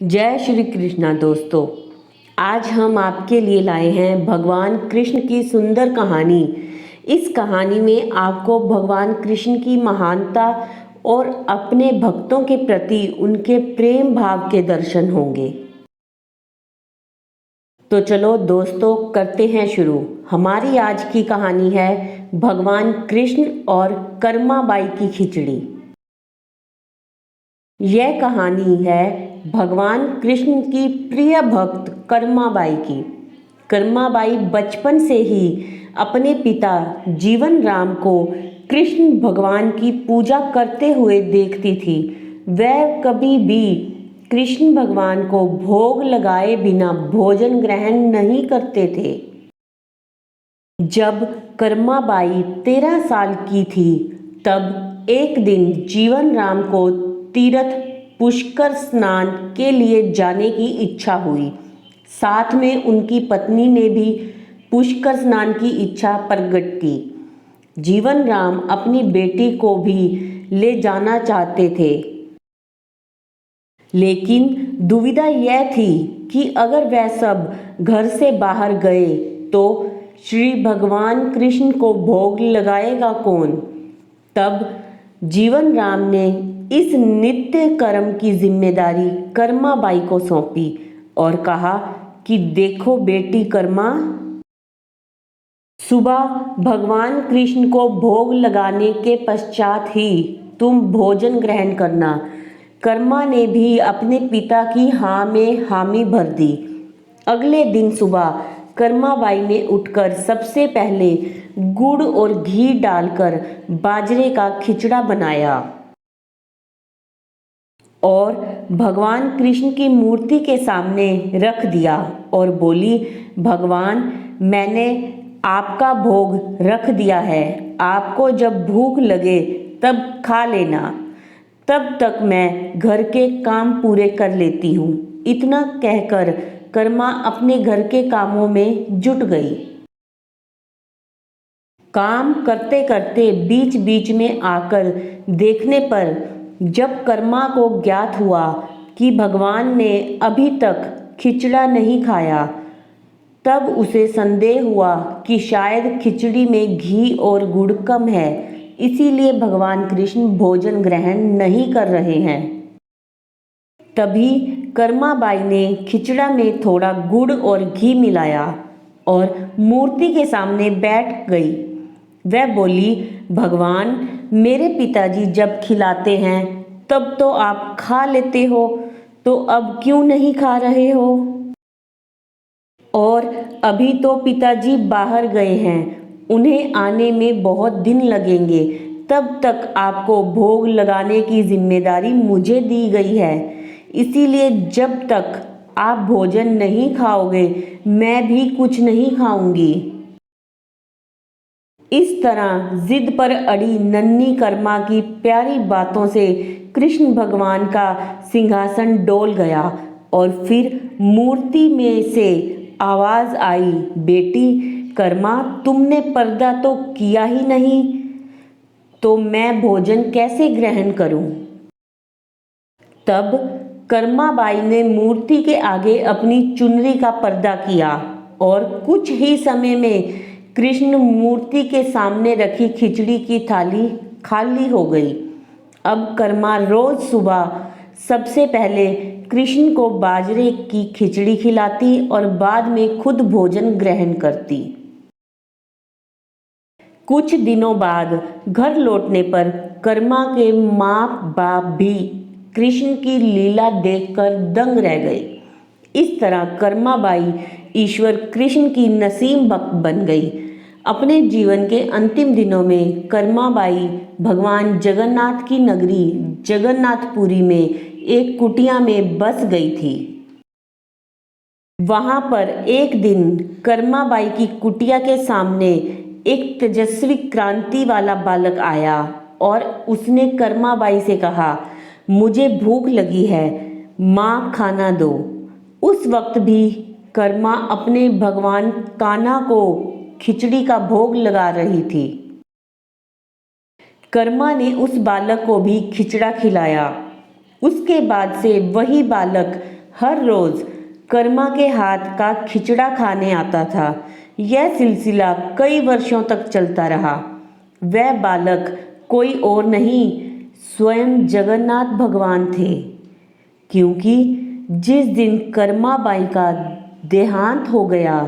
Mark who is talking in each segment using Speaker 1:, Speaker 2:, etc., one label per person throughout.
Speaker 1: जय श्री कृष्णा दोस्तों। आज हम आपके लिए लाए हैं भगवान कृष्ण की सुंदर कहानी। इस कहानी में आपको भगवान कृष्ण की महानता और अपने भक्तों के प्रति उनके प्रेम भाव के दर्शन होंगे। तो चलो दोस्तों करते हैं शुरू। हमारी आज की कहानी है भगवान कृष्ण और कर्माबाई की खिचड़ी। यह कहानी है भगवान कृष्ण की प्रिय भक्त कर्माबाई की। कर्माबाई बचपन से ही अपने पिता जीवन राम को कृष्ण भगवान की पूजा करते हुए देखती थी। वह कभी भी कृष्ण भगवान को भोग लगाए बिना भोजन ग्रहण नहीं करते थे। जब कर्माबाई 13 साल की थी तब एक दिन जीवन राम को तीर्थ पुष्कर स्नान के लिए जाने की इच्छा हुई। साथ में उनकी पत्नी ने भी पुष्कर स्नान की इच्छा प्रकट की। जीवन राम अपनी बेटी को भी ले जाना चाहते थे, लेकिन दुविधा यह थी कि अगर वह सब घर से बाहर गए तो श्री भगवान कृष्ण को भोग लगाएगा कौन। तब जीवन राम ने इस नित्य कर्म की जिम्मेदारी कर्माबाई को सौंपी और कहा कि देखो बेटी कर्मा, सुबह भगवान कृष्ण को भोग लगाने के पश्चात ही तुम भोजन ग्रहण करना। कर्मा ने भी अपने पिता की हाँ में हामी भर दी। अगले दिन सुबह कर्माबाई ने उठकर सबसे पहले गुड़ और घी डालकर बाजरे का खिचड़ा बनाया और भगवान कृष्ण की मूर्ति के सामने रख दिया और बोली, भगवान मैंने आपका भोग रख दिया है, आपको जब भूख लगे तब खा लेना, तब तक मैं घर के काम पूरे कर लेती हूँ। इतना कहकर कर्मा अपने घर के कामों में जुट गई। काम करते करते बीच बीच में आकर देखने पर जब कर्मा को ज्ञात हुआ कि भगवान ने अभी तक खिचड़ा नहीं खाया, तब उसे संदेह हुआ कि शायद खिचड़ी में घी और गुड़ कम है, इसीलिए भगवान कृष्ण भोजन ग्रहण नहीं कर रहे हैं। तभी कर्माबाई ने खिचड़ा में थोड़ा गुड़ और घी मिलाया और मूर्ति के सामने बैठ गई। वह बोली, भगवान मेरे पिताजी जब खिलाते हैं तब तो आप खा लेते हो, तो अब क्यों नहीं खा रहे हो? और अभी तो पिताजी बाहर गए हैं, उन्हें आने में बहुत दिन लगेंगे, तब तक आपको भोग लगाने की जिम्मेदारी मुझे दी गई है, इसीलिए जब तक आप भोजन नहीं खाओगे मैं भी कुछ नहीं खाऊंगी। इस तरह जिद पर अड़ी नन्ही कर्मा की प्यारी बातों से कृष्ण भगवान का सिंहासन डोल गया और फिर मूर्ति में से आवाज आई, बेटी कर्मा तुमने पर्दा तो किया ही नहीं, तो मैं भोजन कैसे ग्रहण करूं? तब कर्माबाई ने मूर्ति के आगे अपनी चुनरी का पर्दा किया और कुछ ही समय में कृष्ण मूर्ति के सामने रखी खिचड़ी की थाली खाली हो गई। अब कर्मा रोज सुबह सबसे पहले कृष्ण को बाजरे की खिचड़ी खिलाती और बाद में खुद भोजन ग्रहण करती। कुछ दिनों बाद घर लौटने पर कर्मा के माँ बाप भी कृष्ण की लीला देखकर दंग रह गए। इस तरह कर्माबाई ईश्वर कृष्ण की नसीम भक्त बन गई। अपने जीवन के अंतिम दिनों में कर्माबाई भगवान जगन्नाथ की नगरी जगन्नाथपुरी में एक कुटिया में बस गई थी। वहां पर एक दिन कर्माबाई की कुटिया के सामने एक तेजस्वी क्रांति वाला बालक आया और उसने कर्माबाई से कहा, मुझे भूख लगी है, माँ खाना दो। उस वक्त भी कर्मा अपने भगवान कान्हा को खिचड़ी का भोग लगा रही थी। कर्मा ने उस बालक को भी खिचड़ा खिलाया। उसके बाद से वही बालक हर रोज़ कर्मा के हाथ का खिचड़ा खाने आता था। यह सिलसिला कई वर्षों तक चलता रहा। वह बालक कोई और नहीं, स्वयं जगन्नाथ भगवान थे, क्योंकि जिस दिन कर्मा बाई का देहांत हो गया,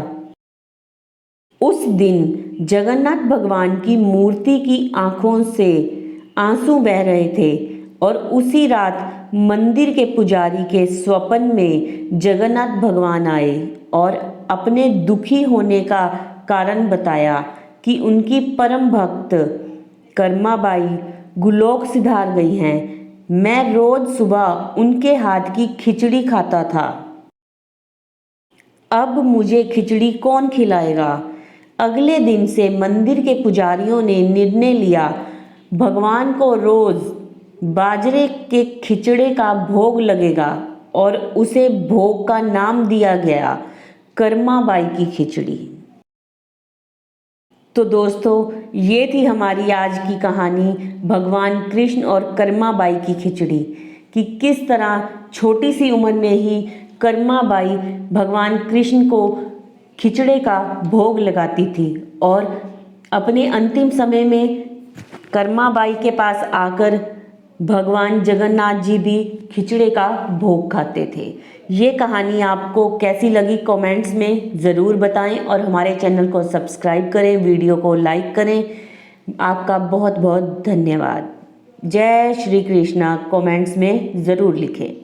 Speaker 1: उस दिन जगन्नाथ भगवान की मूर्ति की आंखों से आंसू बह रहे थे और उसी रात मंदिर के पुजारी के स्वप्न में जगन्नाथ भगवान आए और अपने दुखी होने का कारण बताया कि उनकी परम भक्त कर्माबाई गुलोक सिधार गई हैं। मैं रोज सुबह उनके हाथ की खिचड़ी खाता था। अब मुझे खिचड़ी कौन खिलाएगा? अगले दिन से मंदिर के पुजारियों ने निर्णय लिया, भगवान को रोज बाजरे के खिचड़े का भोग लगेगा और उसे भोग का नाम दिया गया कर्माबाई की खिचड़ी। तो दोस्तों, ये थी हमारी आज की कहानी भगवान कृष्ण और कर्माबाई की खिचड़ी, कि किस तरह छोटी सी उम्र में ही कर्माबाई भगवान कृष्ण को खिचड़े का भोग लगाती थी और अपने अंतिम समय में कर्माबाई के पास आकर भगवान जगन्नाथ जी भी खिचड़े का भोग खाते थे। ये कहानी आपको कैसी लगी कमेंट्स में ज़रूर बताएं और हमारे चैनल को सब्सक्राइब करें, वीडियो को लाइक करें। आपका बहुत बहुत धन्यवाद। जय श्री कृष्णा कमेंट्स में ज़रूर लिखें।